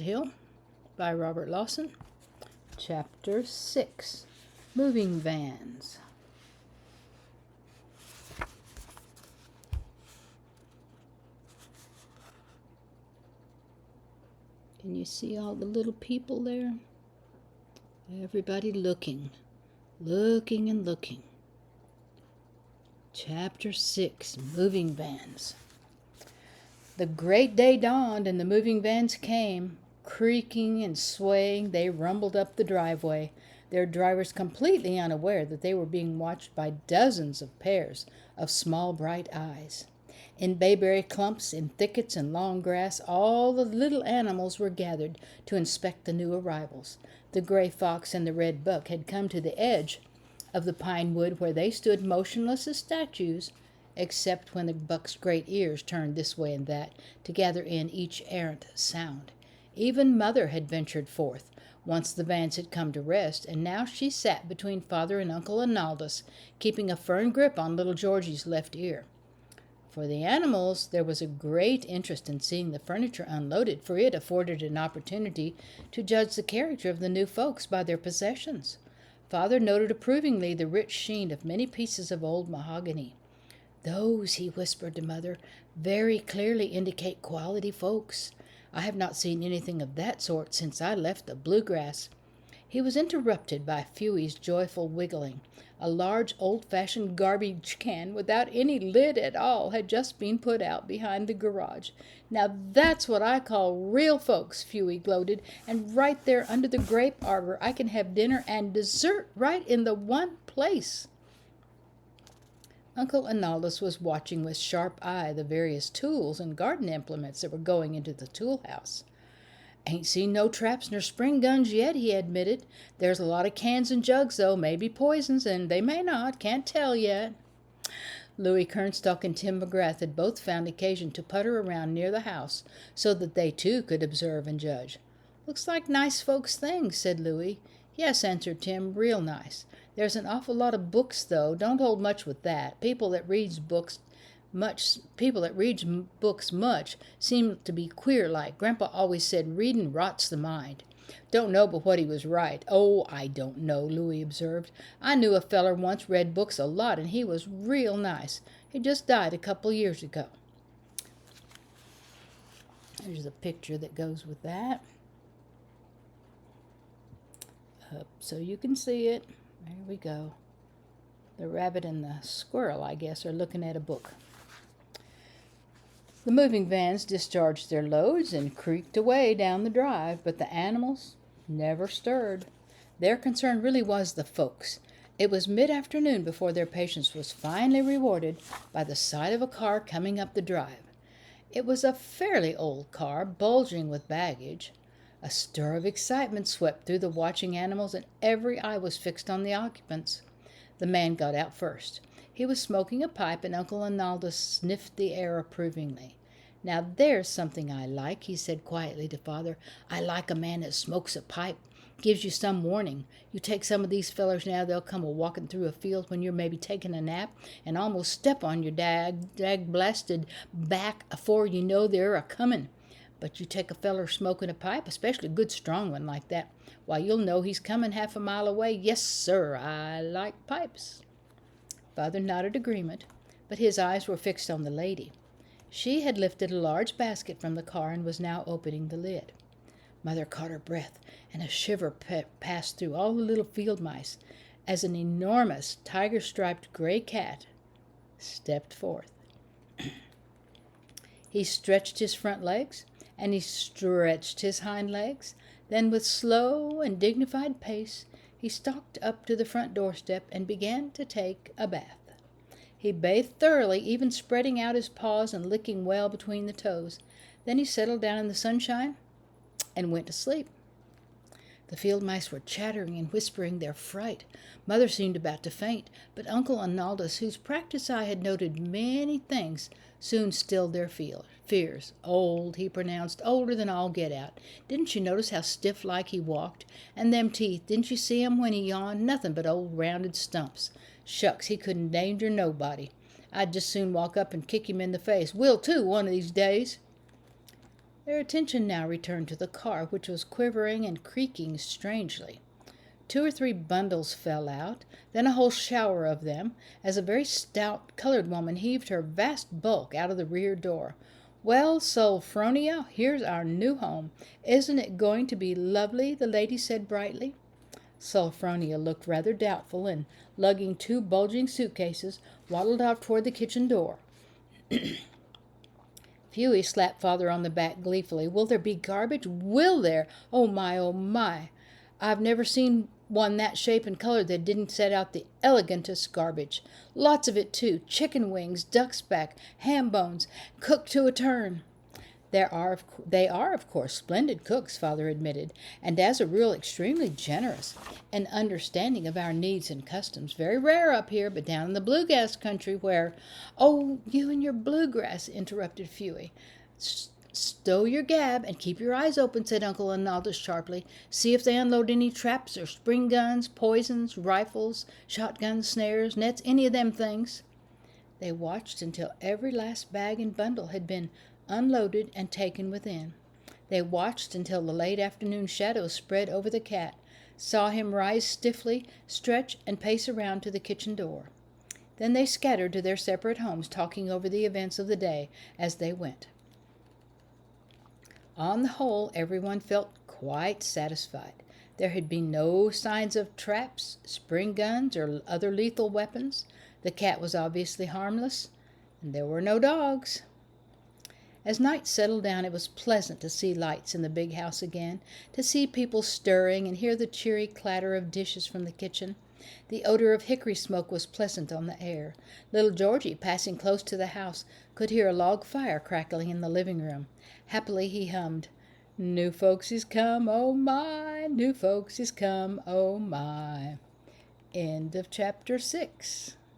Hill by Robert Lawson. Chapter 6, Moving Vans. Can you see all the little people there? Everybody looking and looking. Chapter 6, Moving Vans. The great day dawned and the moving vans came. Creaking and swaying, they rumbled up the driveway, their drivers completely unaware that they were being watched by dozens of pairs of small, bright eyes. In bayberry clumps, in thickets and long grass, all the little animals were gathered to inspect the new arrivals. The gray fox and the red buck had come to the edge of the pine wood where they stood motionless as statues, except when the buck's great ears turned this way and that to gather in each errant sound. Even Mother had ventured forth, once the vans had come to rest, and now she sat between Father and Uncle Arnaldus, keeping a firm grip on little Georgie's left ear. For the animals, there was a great interest in seeing the furniture unloaded, for it afforded an opportunity to judge the character of the new folks by their possessions. Father noted approvingly the rich sheen of many pieces of old mahogany. "Those," he whispered to Mother, "very clearly indicate quality folks. I have not seen anything of that sort since I left the Bluegrass." He was interrupted by Fewey's joyful wiggling. A large old-fashioned garbage can without any lid at all had just been put out behind the garage. "Now that's what I call real folks," Fewey gloated, "and right there under the grape arbor I can have dinner and dessert right in the one place." Uncle Arnaldus was watching with sharp eye the various tools and garden implements that were going into the tool house. "Ain't seen no traps nor spring guns yet," he admitted. "There's a lot of cans and jugs, though, maybe poisons, and they may not, can't tell yet." Louis Kernstock and Tim McGrath had both found occasion to putter around near the house so that they too could observe and judge. "Looks like nice folks' things," said Louis. "Yes," answered Tim, "real nice. There's an awful lot of books, though. Don't hold much with that. People that reads books much seem to be queer like. Grandpa always said readin' rots the mind." "Don't know but what he was right." "Oh, I don't know," Louis observed. "I knew a feller once read books a lot, and he was real nice. He just died a couple years ago." There's a picture that goes with that. So you can see it. There we go. The rabbit and the squirrel, I guess, are looking at a book. The moving vans discharged their loads and creaked away down the drive, but the animals never stirred. Their concern really was the folks. It was mid-afternoon before their patience was finally rewarded by the sight of a car coming up the drive. It was a fairly old car, bulging with baggage. A stir of excitement swept through the watching animals, and every eye was fixed on the occupants. The man got out first. He was smoking a pipe, and Uncle Arnaldus sniffed the air approvingly. "Now there's something I like," he said quietly to Father. "I like a man that smokes a pipe. Gives you some warning. You take some of these fellers now, they'll come a-walking through a field when you're maybe taking a nap, and almost step on your dag-blasted back afore you know they're a-comin'. But you take a feller smoking a pipe, especially a good strong one like that, why, you'll know he's coming half a mile away. Yes, sir, I like pipes." Father nodded agreement, but his eyes were fixed on the lady. She had lifted a large basket from the car and was now opening the lid. Mother caught her breath, and a shiver passed through all the little field mice as an enormous tiger-striped gray cat stepped forth. He stretched his front legs, and he stretched his hind legs. Then with slow and dignified pace, he stalked up to the front doorstep and began to take a bath. He bathed thoroughly, even spreading out his paws and licking well between the toes. Then he settled down in the sunshine and went to sleep. The field mice were chattering and whispering their fright. Mother seemed about to faint, but Uncle Arnaldus, whose practiced eye had noted many things, soon stilled their fears. "Old," he pronounced, "older than all get out. Didn't you notice how stiff-like he walked? And them teeth, didn't you see 'em when he yawned? Nothing but old rounded stumps. Shucks, he couldn't danger nobody. I'd just soon walk up and kick him in the face. Will, too, one of these days." Their attention now returned to the car, which was quivering and creaking strangely. 2 or 3 bundles fell out, then a whole shower of them, as a very stout colored woman heaved her vast bulk out of the rear door. "Well, Sophronia, here's our new home. Isn't it going to be lovely?" the lady said brightly. Sophronia looked rather doubtful, and, lugging 2 bulging suitcases, waddled off toward the kitchen door. Huey slapped Father on the back gleefully. "Will there be garbage? Will there? Oh, my, oh, my! I've never seen one that shape and color that didn't set out the elegantest garbage. Lots of it, too. Chicken wings, duck's back, ham bones, cooked to a turn." They are, of course, splendid cooks, Father admitted, and as a rule extremely generous and understanding of our needs and customs. Very rare up here, but down in the bluegrass country where— "Oh, you and your bluegrass," interrupted Huey. "Stow your gab and keep your eyes open," said Uncle Arnaldus sharply. "See if they unload any traps or spring guns, poisons, rifles, shotguns, snares, nets, any of them things." They watched until every last bag and bundle had been unloaded and taken within. They watched until the late afternoon shadows spread over the cat, saw him rise stiffly, stretch, and pace around to the kitchen door. Then they scattered to their separate homes, talking over the events of the day as they went. On the whole, everyone felt quite satisfied. There had been no signs of traps, spring guns, or other lethal weapons. The cat was obviously harmless, and there were no dogs. As night settled down, it was pleasant to see lights in the big house again, to see people stirring and hear the cheery clatter of dishes from the kitchen. The odor of hickory smoke was pleasant on the air. Little Georgie, passing close to the house, could hear a log fire crackling in the living room. Happily he hummed, "New folks is come, oh my, new folks is come, oh my." End of chapter 6.